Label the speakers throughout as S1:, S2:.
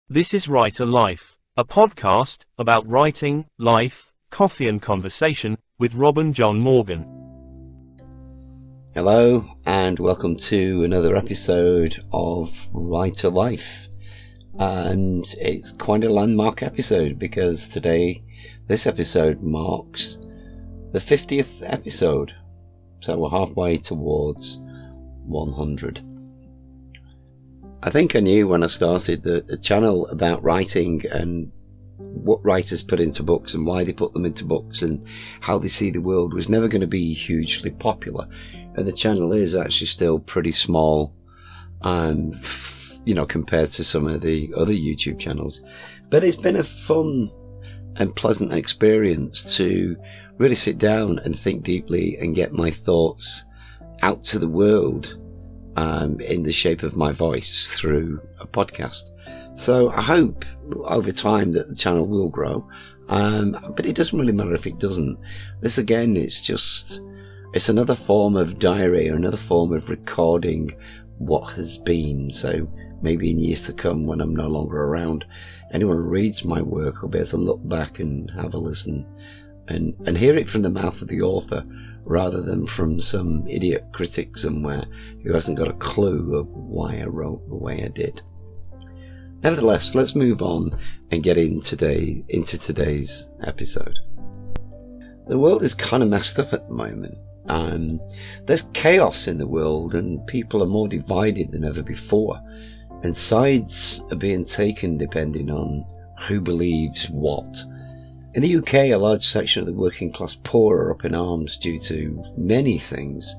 S1: This is Writer Life, a podcast about writing, life, coffee and conversation with Rob and John Morgan.
S2: Hello and welcome to another episode of Writer Life. And it's quite a landmark episode because this episode marks the 50th episode. So we're halfway towards 100. I think I knew when I started the channel about writing and what writers put into books and why they put them into books and how they see the world was never going to be hugely popular. And the channel is actually still pretty small, compared to some of the other YouTube channels. But it's been a fun and pleasant experience to really sit down and think deeply and get my thoughts out to the world in the shape of my voice through a podcast. So I hope over time that the channel will grow, but it doesn't really matter if it doesn't. This again, it's another form of diary or another form of recording what has been. So maybe in years to come, when I'm no longer around, anyone who reads my work will be able to look back and have a listen and hear it from the mouth of the author rather than from some idiot critic somewhere who hasn't got a clue of why I wrote the way I did. Nevertheless, let's move on and get into today's episode. The world is kind of messed up at the moment. There's chaos in the world and people are more divided than ever before, and sides are being taken depending on who believes what. In the UK, a large section of the working class poor are up in arms due to many things,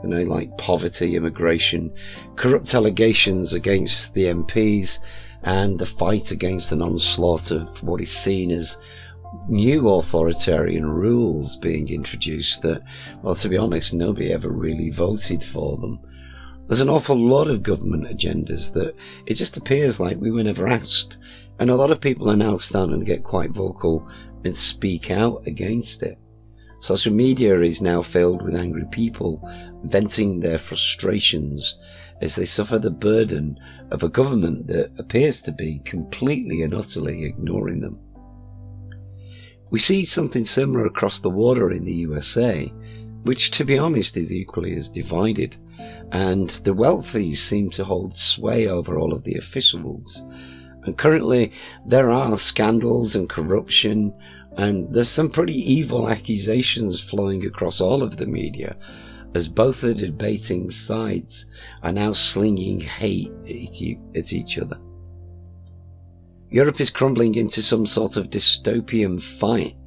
S2: like poverty, immigration, corrupt allegations against the MPs, and the fight against an onslaught of what is seen as new authoritarian rules being introduced that, well, to be honest, nobody ever really voted for them. There's an awful lot of government agendas that it just appears like we were never asked, and a lot of people are now starting to get quite vocal and speak out against it. Social media is now filled with angry people venting their frustrations as they suffer the burden of a government that appears to be completely and utterly ignoring them. We see something similar across the water in the USA, which to be honest is equally as divided, and the wealthy seem to hold sway over all of the officials. And currently there are scandals and corruption, and there's some pretty evil accusations flowing across all of the media as both the debating sides are now slinging hate at each other. Europe is crumbling into some sort of dystopian fight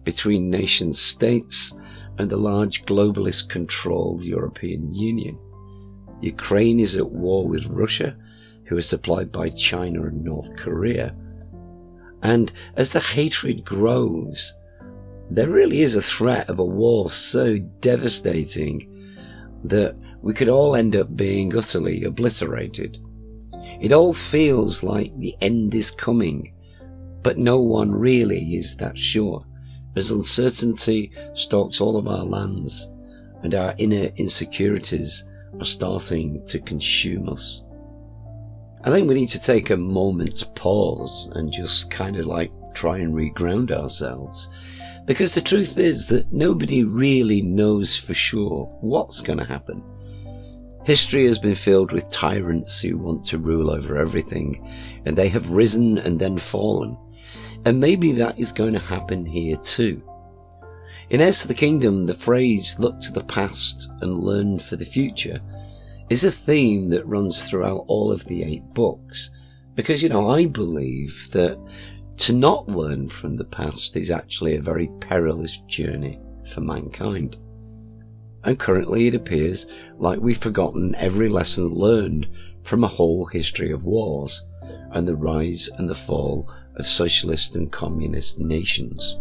S2: between nation states and the large globalist controlled European Union. Ukraine is at war with Russia, who is supplied by China and North Korea. And as the hatred grows, there really is a threat of a war so devastating that we could all end up being utterly obliterated. It all feels like the end is coming, but no one really is that sure, as uncertainty stalks all of our lands and our inner insecurities are starting to consume us. I think we need to take a moment's pause and just try and reground ourselves, because the truth is that nobody really knows for sure what's going to happen. History has been filled with tyrants who want to rule over everything, and they have risen and then fallen, and maybe that is going to happen here too. In Heirs to the Kingdom, the phrase "look to the past and learn for the future" is a theme that runs throughout all of the 8 books, because I believe that to not learn from the past is actually a very perilous journey for mankind. And currently it appears like we've forgotten every lesson learned from a whole history of wars and the rise and the fall of socialist and communist nations.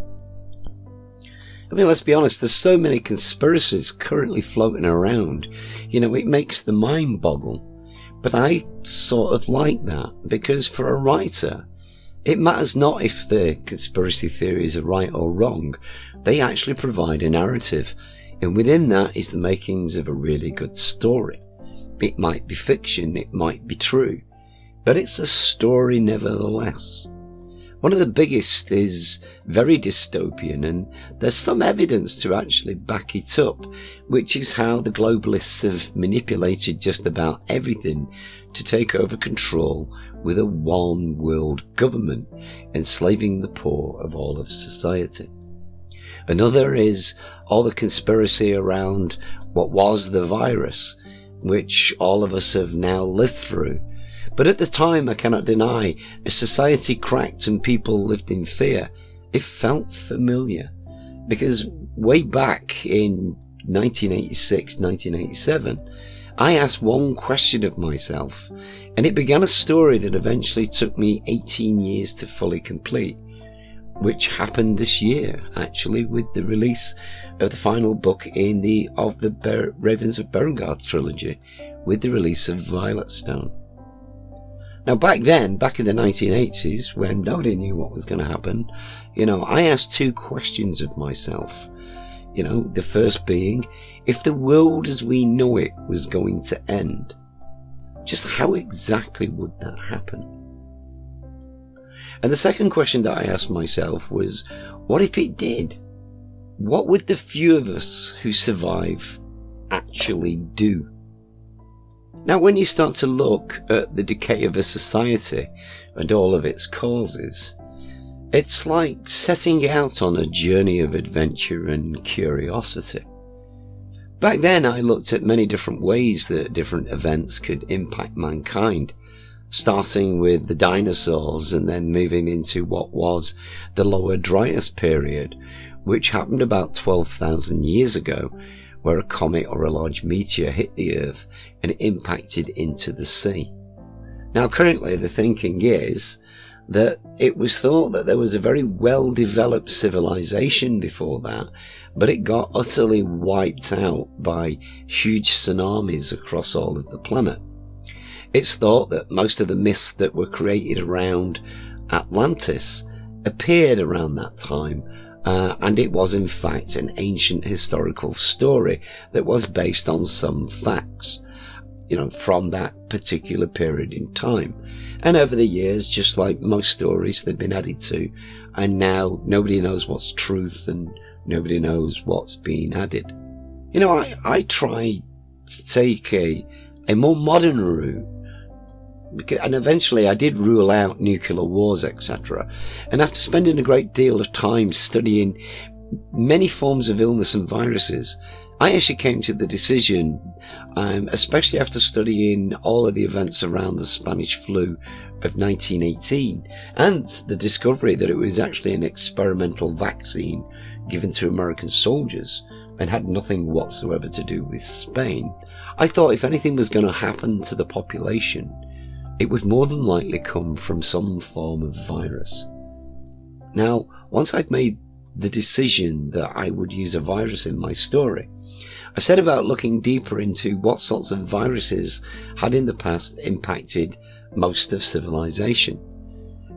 S2: I mean, let's be honest, there's so many conspiracies currently floating around. It makes the mind boggle. But I sort of like that, because for a writer, it matters not if the conspiracy theories are right or wrong. They actually provide a narrative, and within that is the makings of a really good story. It might be fiction, it might be true, but it's a story nevertheless. One of the biggest is very dystopian, and there's some evidence to actually back it up, which is how the globalists have manipulated just about everything to take over control with a one world government, enslaving the poor of all of society. Another is all the conspiracy around what was the virus, which all of us have now lived through. But at the time, I cannot deny, as society cracked and people lived in fear, it felt familiar. Because way back in 1986, 1987, I asked one question of myself, and it began a story that eventually took me 18 years to fully complete, which happened this year, actually, with the release of the final book in the Ravens of Berengard trilogy, with the release of Violet Stone. Now back then, back in the 1980s, when nobody knew what was going to happen, I asked two questions of myself. The first being, if the world as we know it was going to end, just how exactly would that happen? And the second question that I asked myself was, what if it did? What would the few of us who survive actually do? Now, when you start to look at the decay of a society and all of its causes, it's like setting out on a journey of adventure and curiosity. Back then, I looked at many different ways that different events could impact mankind, starting with the dinosaurs and then moving into what was the Lower Dryas period, which happened about 12,000 years ago, where a comet or a large meteor hit the Earth and impacted into the sea. Now, currently the thinking is that it was thought that there was a very well-developed civilization before that, but it got utterly wiped out by huge tsunamis across all of the planet. It's thought that most of the myths that were created around Atlantis appeared around that time, and it was in fact an ancient historical story that was based on some facts, from that particular period in time. And over the years, just like most stories, they've been added to, and now nobody knows what's truth and nobody knows what's being added. I try to take a more modern route, and eventually I did rule out nuclear wars, etc. And after spending a great deal of time studying many forms of illness and viruses, I actually came to the decision, especially after studying all of the events around the Spanish flu of 1918 and the discovery that it was actually an experimental vaccine given to American soldiers and had nothing whatsoever to do with Spain. I thought if anything was going to happen to the population, it would more than likely come from some form of virus. Now, once I'd made the decision that I would use a virus in my story, I set about looking deeper into what sorts of viruses had in the past impacted most of civilization.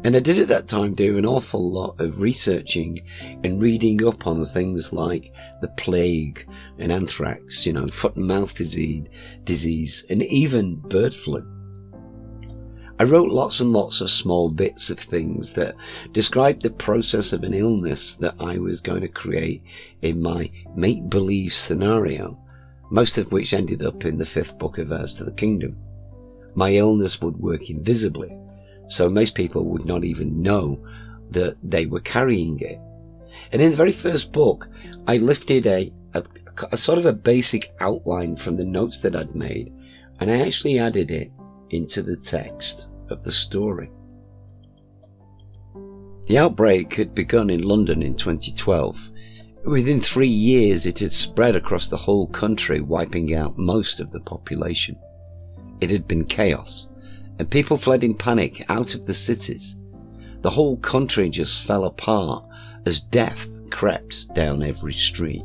S2: And I did at that time do an awful lot of researching and reading up on things like the plague and anthrax, foot and mouth disease, and even bird flu. I wrote lots and lots of small bits of things that described the process of an illness that I was going to create in my make-believe scenario, most of which ended up in the 5th book of Heirs to the Kingdom. My illness would work invisibly, so most people would not even know that they were carrying it. And in the very first book, I lifted a sort of a basic outline from the notes that I'd made, and I actually added it into the text of the story. The outbreak had begun in London in 2012. Within 3 years, it had spread across the whole country, wiping out most of the population. It had been chaos, and people fled in panic out of the cities. The whole country just fell apart as death crept down every street.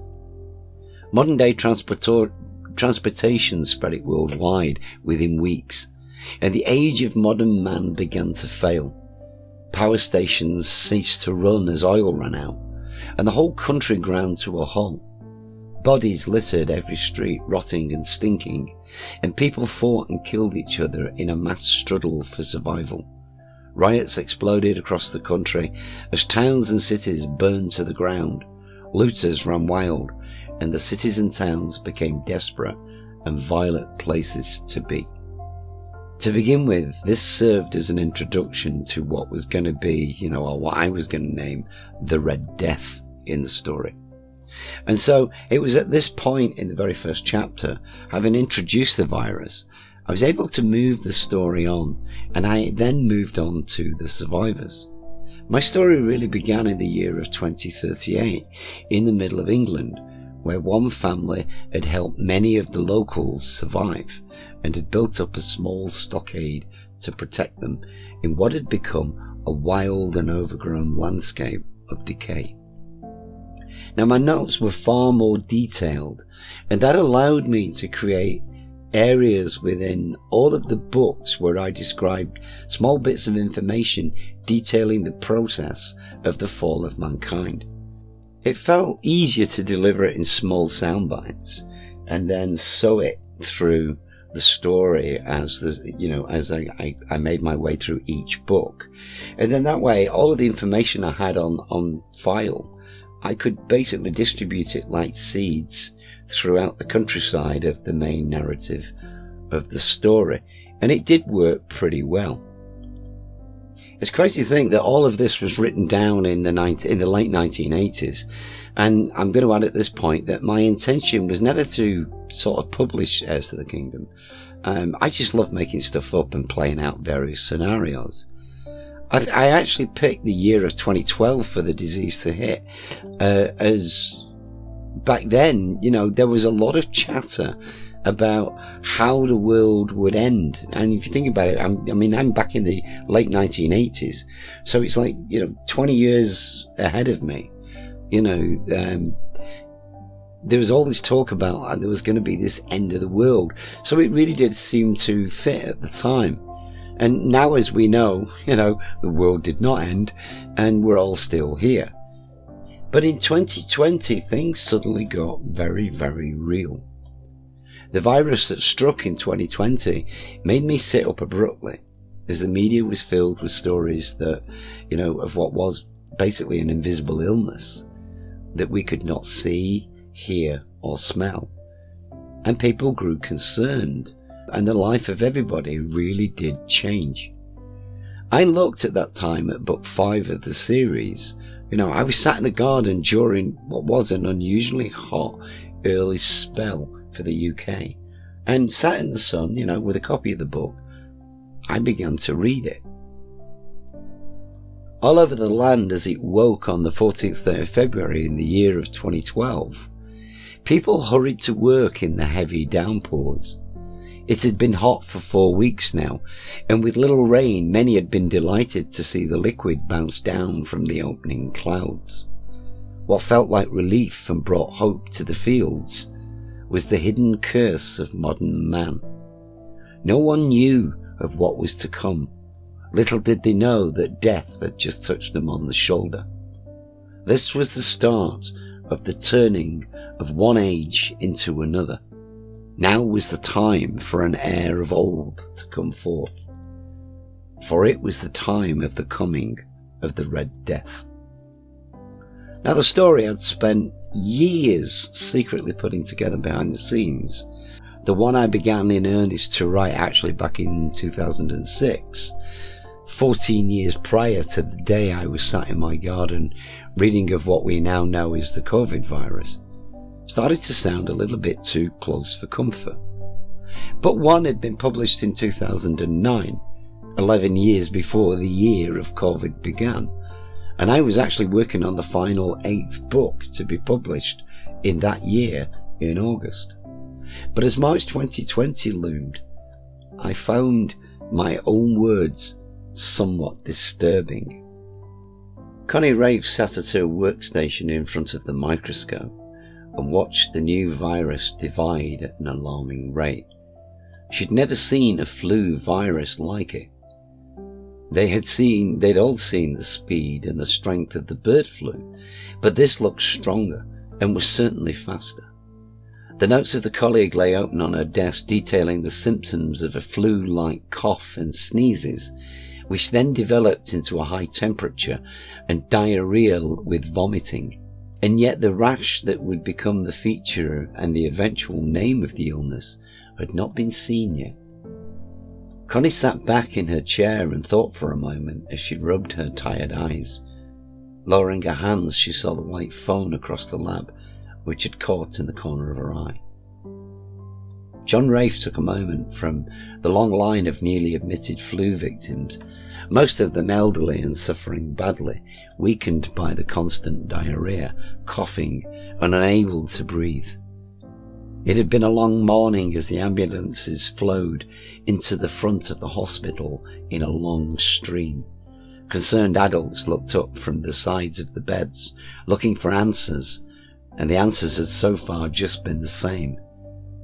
S2: Modern-day transportation spread it worldwide within weeks, and the age of modern man began to fail. Power stations ceased to run as oil ran out, and the whole country ground to a halt. Bodies littered every street, rotting and stinking, and people fought and killed each other in a mass struggle for survival. Riots exploded across the country as towns and cities burned to the ground. Looters ran wild, and the cities and towns became desperate and violent places to be. To begin with, this served as an introduction to what was going to be, or what I was going to name the Red Death in the story. And so it was at this point in the very first chapter, having introduced the virus, I was able to move the story on, and I then moved on to the survivors. My story really began in the year of 2038, in the middle of England, where one family had helped many of the locals survive and had built up a small stockade to protect them in what had become a wild and overgrown landscape of decay. Now, my notes were far more detailed, and that allowed me to create areas within all of the books where I described small bits of information detailing the process of the fall of mankind. It felt easier to deliver it in small sound bites and then sew it through the story as I made my way through each book. And then that way, all of the information I had on file, I could basically distribute it like seeds throughout the countryside of the main narrative of the story. And it did work pretty well. It's crazy to think that all of this was written down in the late 1980s. And I'm going to add at this point that my intention was never to sort of publish Heirs to the Kingdom. I just love making stuff up and playing out various scenarios. I actually picked the year of 2012 for the disease to hit, as back then, there was a lot of chatter about how the world would end. And if you think about it, I'm back in the late 1980s, so it's like 20 years ahead of me. There was all this talk about there was going to be this end of the world, so it really did seem to fit at the time. And now, as we know, the world did not end, and we're all still here. But in 2020, things suddenly got very, very real. The virus that struck in 2020 made me sit up abruptly, as the media was filled with stories that, of what was basically an invisible illness that we could not see, hear, or smell. And people grew concerned, and the life of everybody really did change. I looked at that time at book 5 of the series. I was sat in the garden during what was an unusually hot early spell for the UK, and sat in the sun, with a copy of the book. I began to read it. All over the land as it woke on the 14th day of February in the year of 2012, people hurried to work in the heavy downpours. It had been hot for 4 weeks now, and with little rain, many had been delighted to see the liquid bounce down from the opening clouds. What felt like relief and brought hope to the fields was the hidden curse of modern man. No one knew of what was to come. Little did they know that death had just touched them on the shoulder. This was the start of the turning of one age into another. Now was the time for an heir of old to come forth, for it was the time of the coming of the Red Death. Now, the story I'd spent years secretly putting together behind the scenes, the one I began in earnest to write actually back in 2006, 14 years prior to the day I was sat in my garden reading of what we now know is the COVID virus, started to sound a little bit too close for comfort. But one had been published in 2009, 11 years before the year of COVID began, and I was actually working on the final 8th book to be published in that year in August. But as March 2020 loomed, I found my own words somewhat disturbing. Connie Rafe sat at her workstation in front of the microscope and watched the new virus divide at an alarming rate. She'd never seen a flu virus like it. They'd all seen the speed and the strength of the bird flu, but this looked stronger and was certainly faster. The notes of the colleague lay open on her desk, detailing the symptoms of a flu-like cough and sneezes, which then developed into a high temperature and diarrhea with vomiting. And yet the rash that would become the feature and the eventual name of the illness had not been seen yet. Connie sat back in her chair and thought for a moment as she rubbed her tired eyes. Lowering her hands, she saw the white phone across the lab, which had caught in the corner of her eye. John Rafe took a moment from the long line of newly admitted flu victims, most of them elderly and suffering badly, weakened by the constant diarrhea, coughing, and unable to breathe. It had been a long morning as the ambulances flowed into the front of the hospital in a long stream. Concerned adults looked up from the sides of the beds, looking for answers, and the answers had so far just been the same.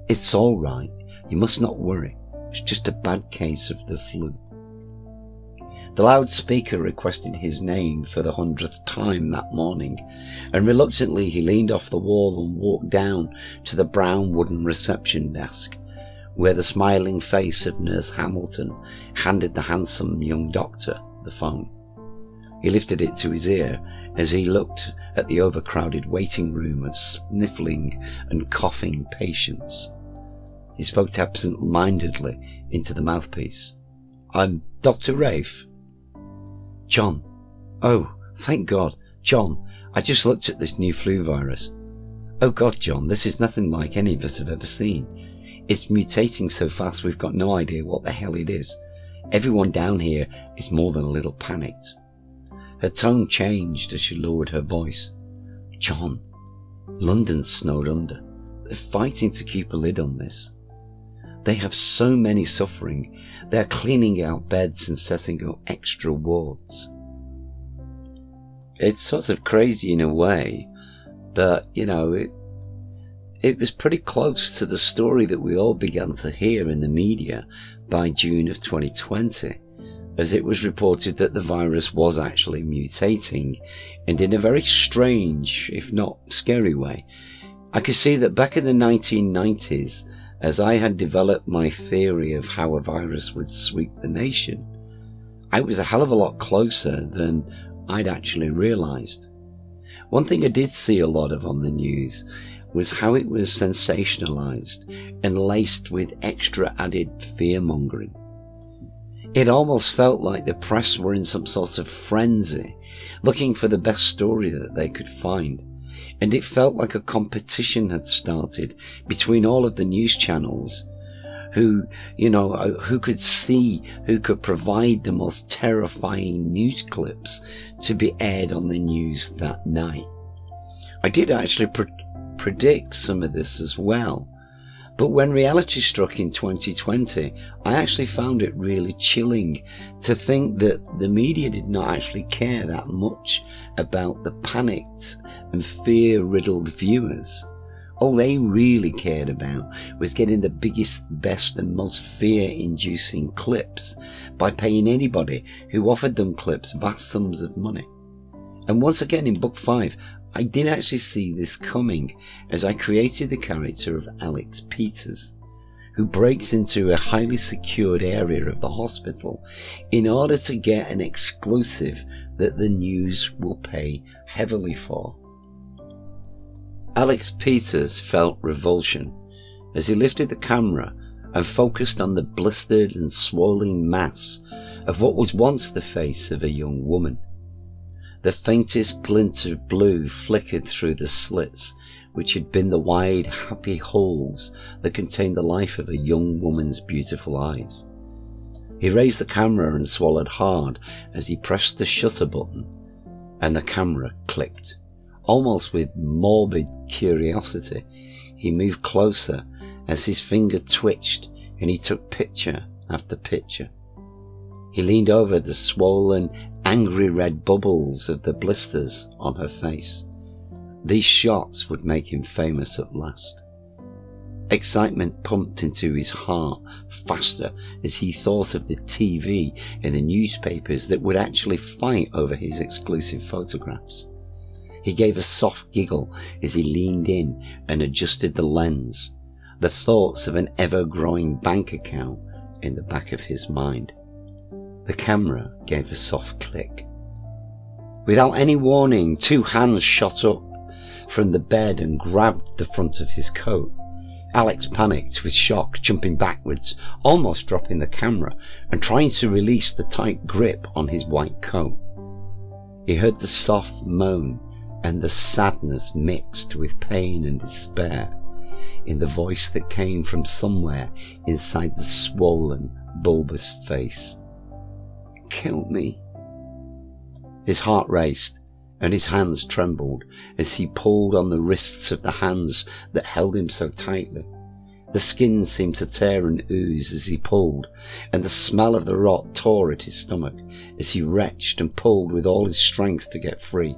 S2: It's all right. You must not worry. It's just a bad case of the flu. The loudspeaker requested his name for the 100th time that morning, and reluctantly he leaned off the wall and walked down to the brown wooden reception desk, where the smiling face of Nurse Hamilton handed the handsome young doctor the phone. He lifted it to his ear as he looked at the overcrowded waiting room of sniffling and coughing patients. He spoke absent-mindedly into the mouthpiece. "I'm Dr. Rafe." "John. Oh, thank God. John, I just looked at this new flu virus. Oh God, John, this is nothing like any of us have ever seen. It's mutating so fast we've got no idea what the hell it is. Everyone down here is more than a little panicked." Her tone changed as she lowered her voice. "John, London's snowed under. They're fighting to keep a lid on this. They have so many suffering. They're cleaning out beds and setting up extra wards." It's sort of crazy in a way, but, it was pretty close to the story that we all began to hear in the media by June of 2020, as it was reported that the virus was actually mutating, and in a very strange, if not scary way. I could see that back in the 1990s, as I had developed my theory of how a virus would sweep the nation, I was a hell of a lot closer than I'd actually realised. One thing I did see a lot of on the news was how it was sensationalised and laced with extra added fear-mongering. It almost felt like the press were in some sort of frenzy, looking for the best story that they could find. And it felt like a competition had started between all of the news channels who could provide the most terrifying news clips to be aired on the news that night. I did actually predict some of this as well. But when reality struck in 2020, I actually found it really chilling to think that the media did not actually care that much about the panicked and fear-riddled viewers. All they really cared about was getting the biggest, best and most fear-inducing clips by paying anybody who offered them clips vast sums of money. And once again in book 5, I did actually see this coming as I created the character of Alex Peters, who breaks into a highly secured area of the hospital in order to get an exclusive that the news will pay heavily for. Alex Peters felt revulsion as he lifted the camera and focused on the blistered and swollen mass of what was once the face of a young woman. The faintest glint of blue flickered through the slits, which had been the wide, happy holes that contained the life of a young woman's beautiful eyes. He raised the camera and swallowed hard as he pressed the shutter button, and the camera clicked. Almost with morbid curiosity, he moved closer as his finger twitched and he took picture after picture. He leaned over the swollen, angry red bubbles of the blisters on her face. These shots would make him famous at last. Excitement pumped into his heart faster as he thought of the TV and the newspapers that would actually fight over his exclusive photographs. He gave a soft giggle as he leaned in and adjusted the lens, the thoughts of an ever-growing bank account in the back of his mind. The camera gave a soft click. Without any warning, 2 hands shot up from the bed and grabbed the front of his coat. Alex panicked with shock, jumping backwards, almost dropping the camera and trying to release the tight grip on his white coat. He heard the soft moan and the sadness mixed with pain and despair in the voice that came from somewhere inside the swollen, bulbous face. "Kill me." His heart raced and his hands trembled as he pulled on the wrists of the hands that held him so tightly. The skin seemed to tear and ooze as he pulled, and the smell of the rot tore at his stomach as he retched and pulled with all his strength to get free.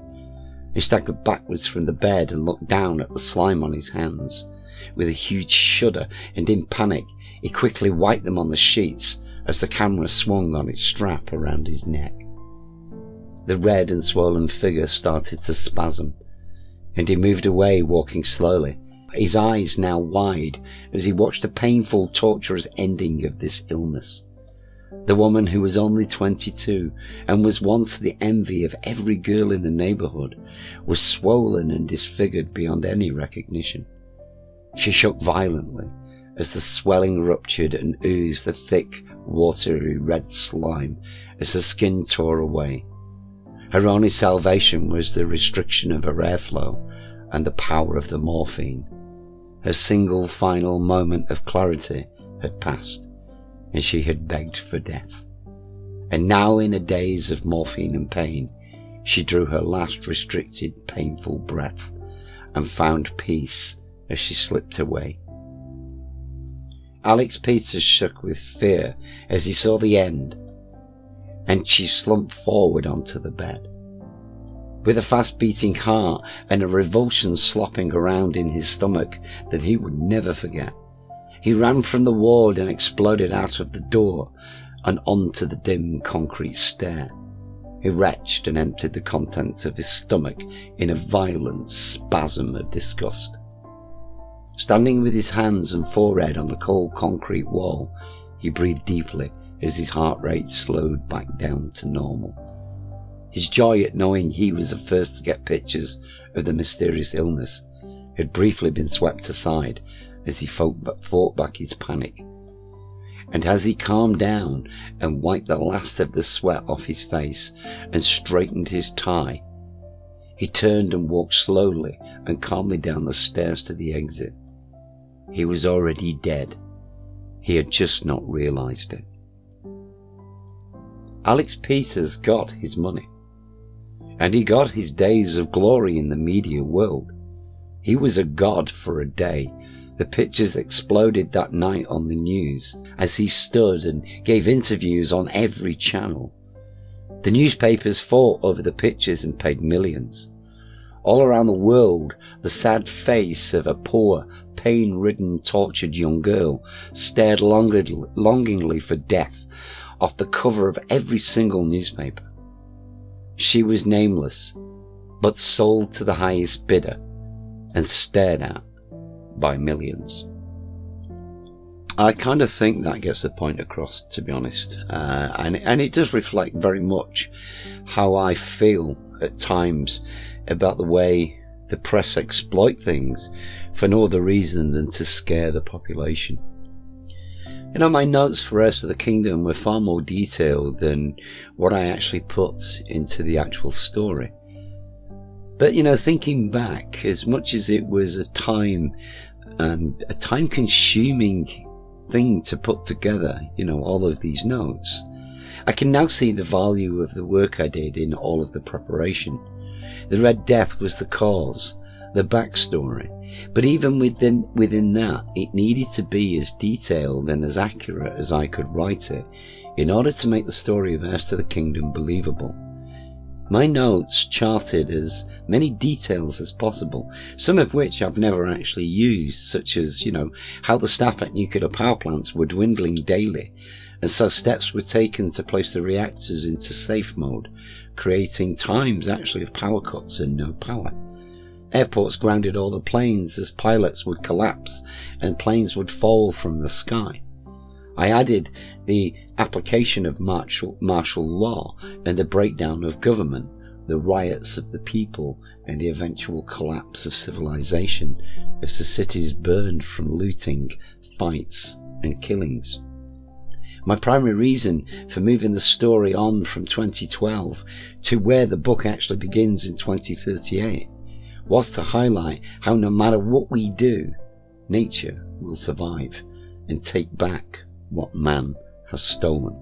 S2: He staggered backwards from the bed and looked down at the slime on his hands. With a huge shudder and in panic, he quickly wiped them on the sheets as the camera swung on its strap around his neck. The red and swollen figure started to spasm, and he moved away, walking slowly, his eyes now wide as he watched the painful, torturous ending of this illness. The woman who was only 22 and was once the envy of every girl in the neighborhood was swollen and disfigured beyond any recognition. She shook violently as the swelling ruptured and oozed the thick, watery red slime as her skin tore away. Her only salvation was the restriction of her airflow and the power of the morphine. Her single final moment of clarity had passed, and she had begged for death. And now, in a daze of morphine and pain, she drew her last restricted, painful breath and found peace as she slipped away. Alex Peters shook with fear as he saw the end, and she slumped forward onto the bed. With a fast-beating heart and a revulsion slopping around in his stomach that he would never forget, he ran from the ward and exploded out of the door and onto the dim concrete stair. He retched and emptied the contents of his stomach in a violent spasm of disgust. Standing with his hands and forehead on the cold concrete wall, he breathed deeply as his heart rate slowed back down to normal. His joy at knowing he was the first to get pictures of the mysterious illness had briefly been swept aside as he fought back his panic. And as he calmed down and wiped the last of the sweat off his face and straightened his tie, he turned and walked slowly and calmly down the stairs to the exit. He was already dead. He had just not realized it. Alex Peters got his money, and he got his days of glory in the media world. He was a god for a day. The pictures exploded that night on the news as he stood and gave interviews on every channel. The newspapers fought over the pictures and paid millions. All around the world, the sad face of a poor, pain-ridden, tortured young girl stared longingly for death off the cover of every single newspaper. She was nameless, but sold to the highest bidder and stared at by millions. I kind of think that gets the point across, to be honest, and it does reflect very much how I feel at times about the way the press exploit things for no other reason than to scare the population. You know, my notes for Heirs of the Kingdom were far more detailed than what I actually put into the actual story. But, you know, thinking back, as much as it was a time-consuming thing to put together, you know, all of these notes, I can now see the value of the work I did in all of the preparation. The Red Death was the cause, the backstory, but even within that, it needed to be as detailed and as accurate as I could write it in order to make the story of Heirs to the Kingdom believable. My notes charted as many details as possible, some of which I've never actually used, such as, you know, how the staff at nuclear power plants were dwindling daily, and so steps were taken to place the reactors into safe mode creating times actually of power cuts and no power. Airports grounded all the planes as pilots would collapse and planes would fall from the sky. I added the application of martial law and the breakdown of government, the riots of the people, and the eventual collapse of civilization as the cities burned from looting, fights, and killings. My primary reason for moving the story on from 2012 to where the book actually begins in 2038 was to highlight how no matter what we do, nature will survive and take back what man has stolen.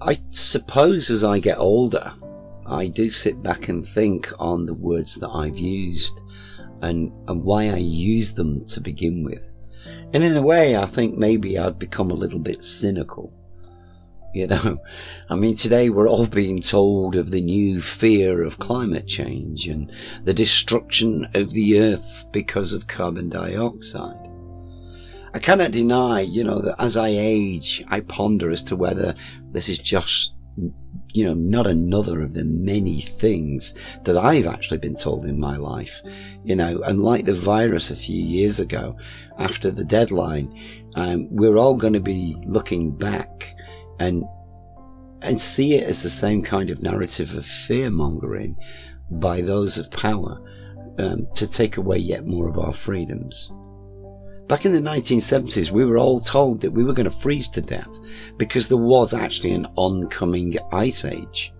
S2: I suppose as I get older, I do sit back and think on the words that I've used and why I use them to begin with. And in a way, I think maybe I've become a little bit cynical. I mean, today we're all being told of the new fear of climate change and the destruction of the earth because of carbon dioxide. I cannot deny, that as I age, I ponder as to whether this is just, not another of the many things that I've actually been told in my life. And like the virus a few years ago, after the deadline, we're all going to be looking back and see it as the same kind of narrative of fear-mongering by those of power to take away yet more of our freedoms. Back in the 1970s, we were all told that we were going to freeze to death because there was actually an oncoming ice age.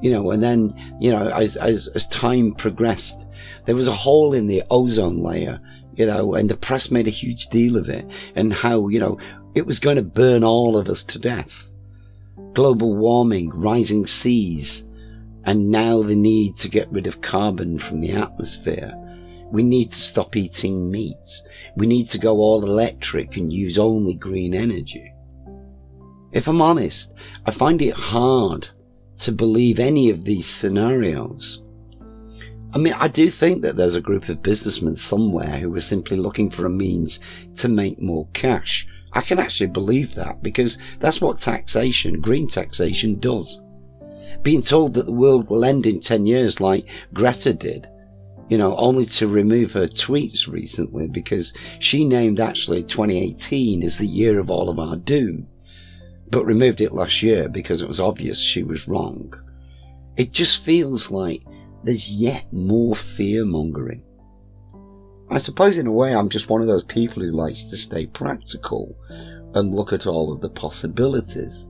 S2: And then, as time progressed, there was a hole in the ozone layer, and the press made a huge deal of it and how, it was going to burn all of us to death. Global warming, rising seas, and now the need to get rid of carbon from the atmosphere. We need to stop eating meat. We need to go all electric and use only green energy. If I'm honest, I find it hard to believe any of these scenarios. I mean, I do think that there's a group of businessmen somewhere who are simply looking for a means to make more cash. I can actually believe that because that's what taxation, green taxation, does. Being told that the world will end in 10 years like Greta did, only to remove her tweets recently because she named actually 2018 as the year of all of our doom, but removed it last year because it was obvious she was wrong. It just feels like there's yet more fear-mongering. I suppose in a way I'm just one of those people who likes to stay practical and look at all of the possibilities.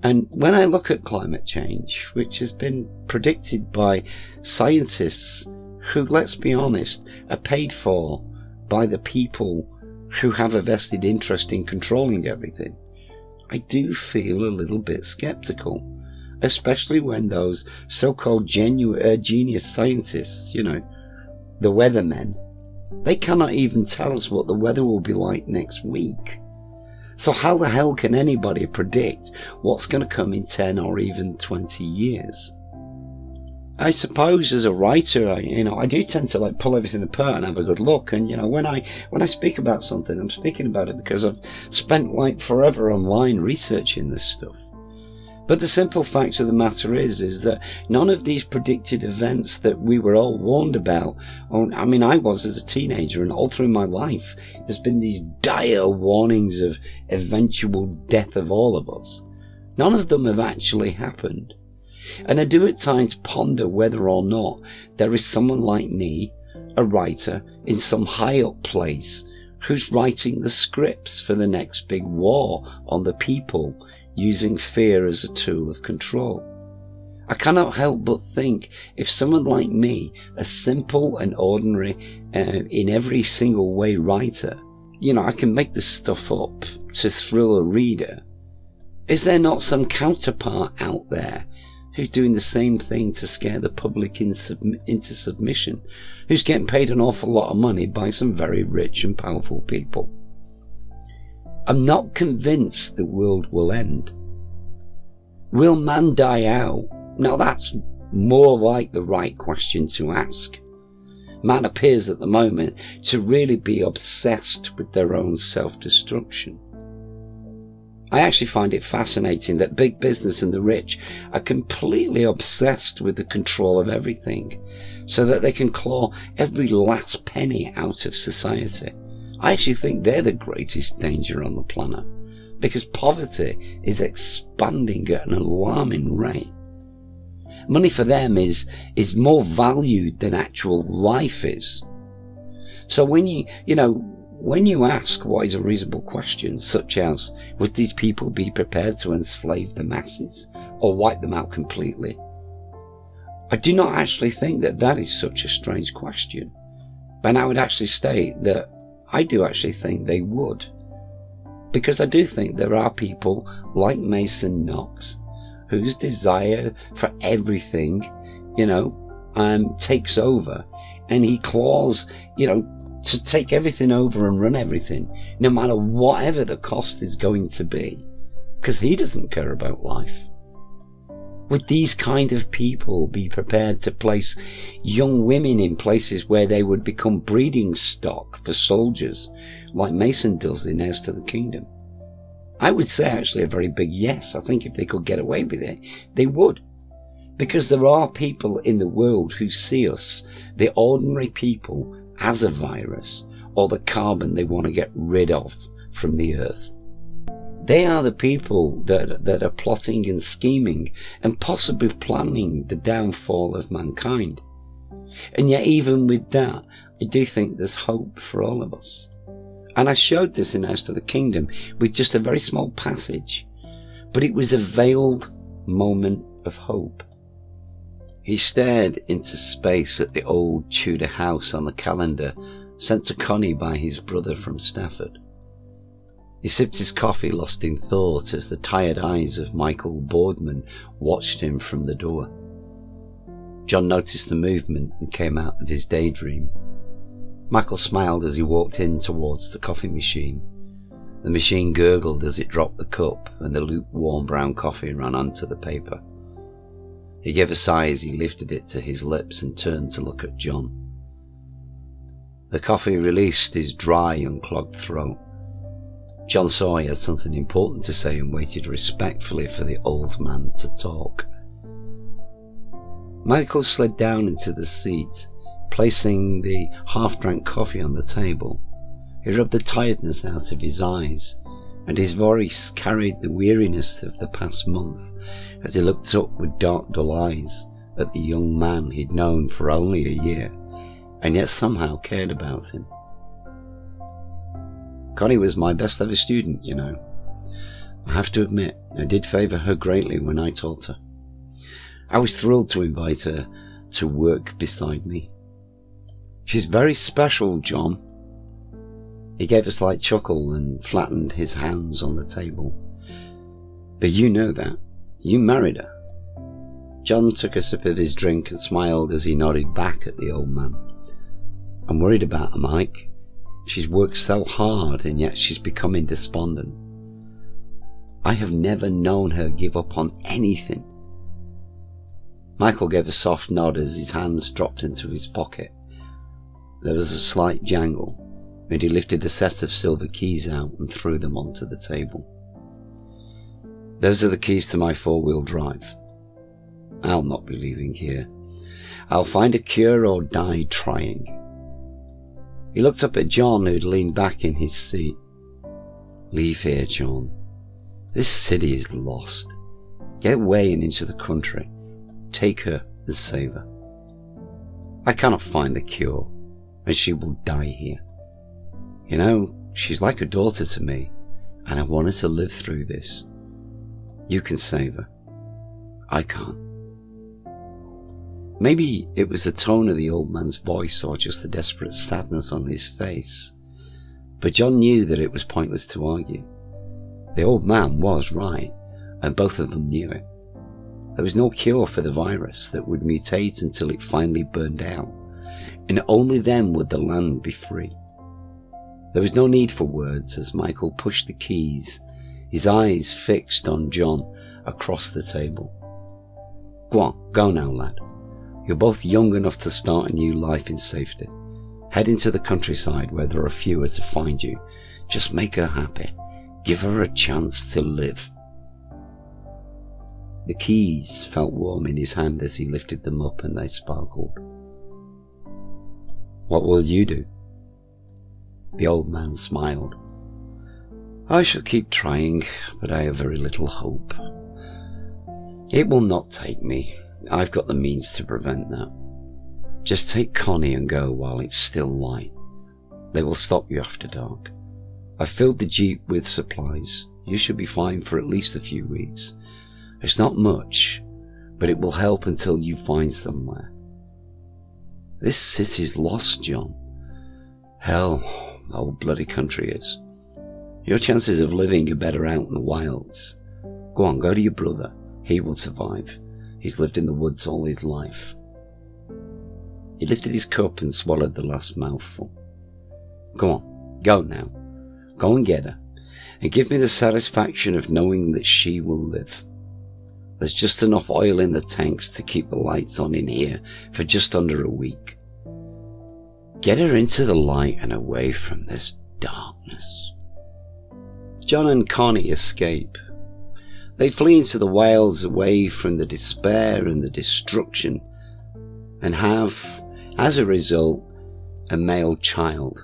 S2: And when I look at climate change, which has been predicted by scientists who, let's be honest, are paid for by the people who have a vested interest in controlling everything, I do feel a little bit skeptical, especially when those so-called genius scientists, the weathermen, they cannot even tell us what the weather will be like next week. So how the hell can anybody predict what's going to come in 10 or even 20 years? I suppose as a writer, I do tend to pull everything apart and have a good look. And, when I speak about something, I'm speaking about it because I've spent forever online researching this stuff. But the simple fact of the matter is that none of these predicted events that we were all warned about, I was as a teenager and all through my life, there's been these dire warnings of eventual death of all of us. None of them have actually happened. And I do at times ponder whether or not there is someone like me, a writer, in some high up place, who's writing the scripts for the next big war on the people, using fear as a tool of control. I cannot help but think if someone like me, a simple and ordinary, in every single way writer, I can make this stuff up to thrill a reader. Is there not some counterpart out there who's doing the same thing to scare the public into submission, who's getting paid an awful lot of money by some very rich and powerful people? I'm not convinced the world will end. Will man die out? Now that's more like the right question to ask. Man appears at the moment to really be obsessed with their own self-destruction. I actually find it fascinating that big business and the rich are completely obsessed with the control of everything, so that they can claw every last penny out of society. I actually think they're the greatest danger on the planet, because poverty is expanding at an alarming rate. Money for them is more valued than actual life is. So when you ask what is a reasonable question, such as, would these people be prepared to enslave the masses or wipe them out completely? I do not actually think that is such a strange question. And I would actually state that I do actually think they would. Because I do think there are people like Mason Knox whose desire for everything, takes over, and he claws, to take everything over and run everything, no matter whatever the cost is going to be, because he doesn't care about life. Would these kind of people be prepared to place young women in places where they would become breeding stock for soldiers, like Mason does in Heirs to the Kingdom? I would say actually a very big yes. I think if they could get away with it, they would. Because there are people in the world who see us, the ordinary people, as a virus, or the carbon they want to get rid of from the earth. They are the people that are plotting and scheming and possibly planning the downfall of mankind. And yet even with that, I do think there's hope for all of us. And I showed this in Heirs to the Kingdom with just a very small passage, but it was a veiled moment of hope. He stared into space at the old Tudor house on the calendar sent to Connie by his brother from Stafford. He sipped his coffee, lost in thought, as the tired eyes of Michael Boardman watched him from the door. John noticed the movement and came out of his daydream. Michael smiled as he walked in towards the coffee machine. The machine gurgled as it dropped the cup, and the lukewarm brown coffee ran onto the paper. He gave a sigh as he lifted it to his lips and turned to look at John. The coffee released his dry, unclogged throat. John saw he had something important to say and waited respectfully for the old man to talk. Michael slid down into the seat, placing the half-drank coffee on the table. He rubbed the tiredness out of his eyes, and his voice carried the weariness of the past month as he looked up with dark, dull eyes at the young man he'd known for only a year, and yet somehow cared about him. Connie was my best ever student, I have to admit, I did favour her greatly when I taught her. I was thrilled to invite her to work beside me. She's very special, John. He gave a slight chuckle and flattened his hands on the table. But you know that. You married her. John took a sip of his drink and smiled as he nodded back at the old man. I'm worried about her, Mike. She's worked so hard and yet she's becoming despondent. I have never known her give up on anything. Michael gave a soft nod as his hands dropped into his pocket. There was a slight jangle, and he lifted a set of silver keys out and threw them onto the table. Those are the keys to my four-wheel drive. I'll not be leaving here. I'll find a cure or die trying. He looked up at John, who'd leaned back in his seat. Leave here, John. This city is lost. Get away and into the country. Take her and save her. I cannot find the cure, and she will die here. She's like a daughter to me, and I want her to live through this. You can save her. I can't. Maybe it was the tone of the old man's voice or just the desperate sadness on his face, but John knew that it was pointless to argue. The old man was right, and both of them knew it. There was no cure for the virus that would mutate until it finally burned out, and only then would the land be free. There was no need for words as Michael pushed the keys, his eyes fixed on John across the table. Go on, go now, lad. You're both young enough to start a new life in safety. Head into the countryside where there are fewer to find you. Just make her happy. Give her a chance to live. The keys felt warm in his hand as he lifted them up and they sparkled. What will you do? The old man smiled. I shall keep trying, but I have very little hope. It will not take me. I've got the means to prevent that. Just take Connie and go while it's still light. They will stop you after dark. I've filled the jeep with supplies. You should be fine for at least a few weeks. It's not much, but it will help until you find somewhere. This city's lost, John. Hell, the whole bloody country is. Your chances of living are better out in the wilds. Go on, go to your brother. He will survive. He's lived in the woods all his life. He lifted his cup and swallowed the last mouthful. Go on, go now. Go and get her, and give me the satisfaction of knowing that she will live. There's just enough oil in the tanks to keep the lights on in here for just under a week. Get her into the light and away from this darkness. John and Connie escape. They flee into the wilds away from the despair and the destruction, and have, as a result, a male child.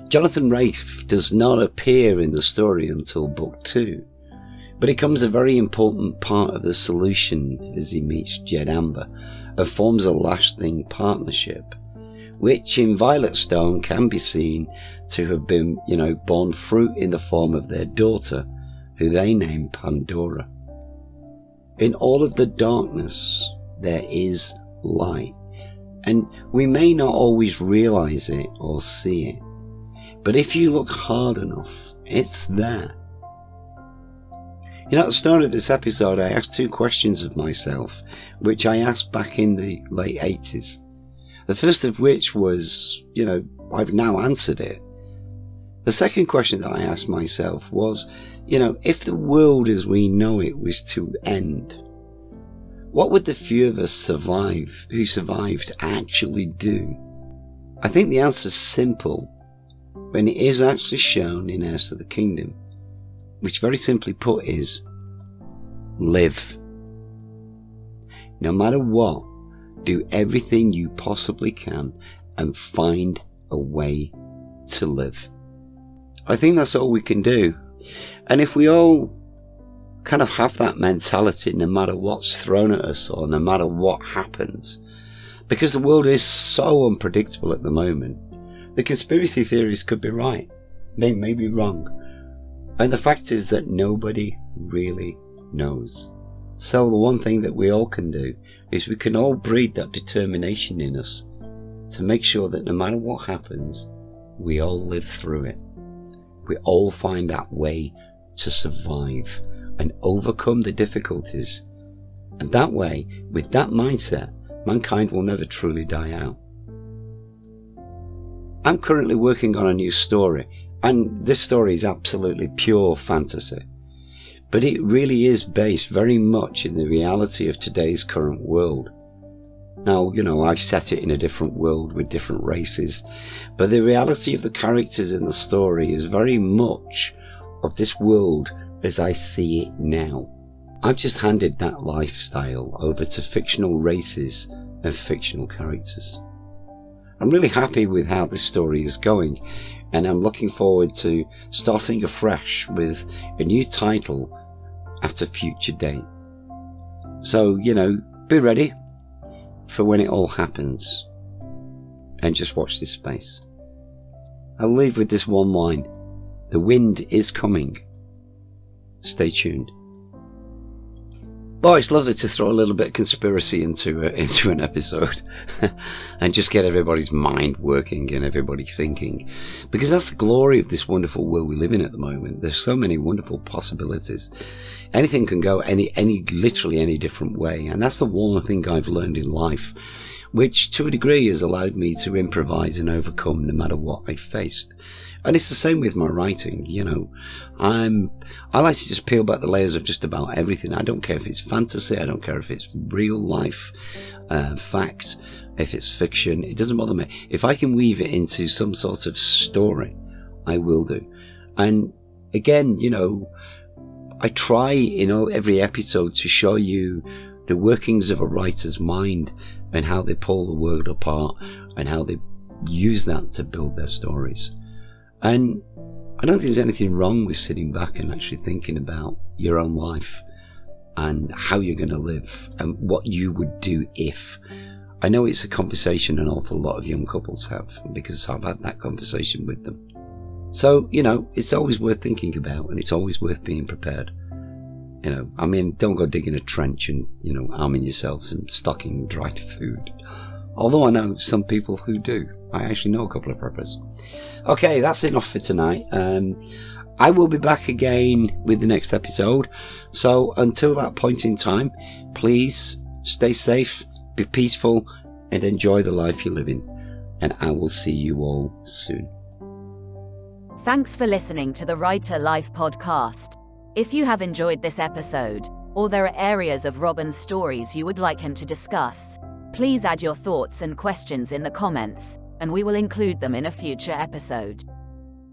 S2: Jonathan Rafe does not appear in the story until book 2, but he becomes a very important part of the solution as he meets Jed Amber and forms a lasting partnership, which in Violet Stone can be seen to have been, borne fruit in the form of their daughter, who they name Pandora. In all of the darkness, there is light, and we may not always realize it or see it. But if you look hard enough, it's there. At the start of this episode, I asked 2 questions of myself, which I asked back in the late 80s. The first of which was, I've now answered it. The second question that I asked myself was, if the world as we know it was to end, what would the few of us who survived actually do? I think the answer's simple, when it is actually shown in Heirs to the Kingdom, which very simply put is, live. No matter what, do everything you possibly can and find a way to live. I think that's all we can do. And if we all kind of have that mentality, no matter what's thrown at us or no matter what happens, because the world is so unpredictable at the moment, the conspiracy theories could be right, they may be wrong, and the fact is that nobody really knows. So the one thing that we all can do is we can all breed that determination in us to make sure that no matter what happens, we all live through it. We all find that way to survive and overcome the difficulties, and that way, with that mindset, mankind will never truly die out. I'm currently working on a new story, and this story is absolutely pure fantasy, but it really is based very much in the reality of today's current world. Now, I've set it in a different world with different races, but the reality of the characters in the story is very much of this world as I see it now. I've just handed that lifestyle over to fictional races and fictional characters. I'm really happy with how this story is going, and I'm looking forward to starting afresh with a new title at a future date. So, be ready for when it all happens, and just watch this space. I'll leave with this one line: the wind is coming. Stay tuned. Oh, it's lovely to throw a little bit of conspiracy into an episode and just get everybody's mind working and everybody thinking, because that's the glory of this wonderful world we live in at the moment. There's so many wonderful possibilities. Anything can go literally any different way, and that's the one thing I've learned in life, which to a degree has allowed me to improvise and overcome no matter what I faced. And it's the same with my writing, I like to just peel back the layers of just about everything. I don't care if it's fantasy, I don't care if it's real life, fact, if it's fiction, it doesn't bother me. If I can weave it into some sort of story, I will do. And again, I try in every episode to show you the workings of a writer's mind and how they pull the word apart and how they use that to build their stories. And I don't think there's anything wrong with sitting back and actually thinking about your own life and how you're going to live and what you would do if. I know it's a conversation an awful lot of young couples have, because I've had that conversation with them. So, it's always worth thinking about, and it's always worth being prepared. Don't go digging a trench and, arming yourselves and stocking dried food. Although I know some people who do. I actually know a couple of preppers. Okay, that's enough for tonight. I will be back again with the next episode. So until that point in time, please stay safe, be peaceful, and enjoy the life you're living. And I will see you all soon.
S3: Thanks for listening to the Writer Life podcast. If you have enjoyed this episode, or there are areas of Robin's stories you would like him to discuss, please add your thoughts and questions in the comments, and we will include them in a future episode.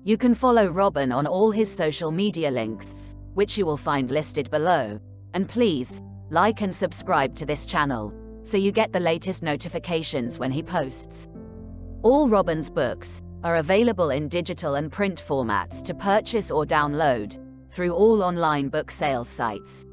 S3: You can follow Robin on all his social media links, which you will find listed below, and please, like and subscribe to this channel, so you get the latest notifications when he posts. All Robin's books are available in digital and print formats to purchase or download through all online book sales sites.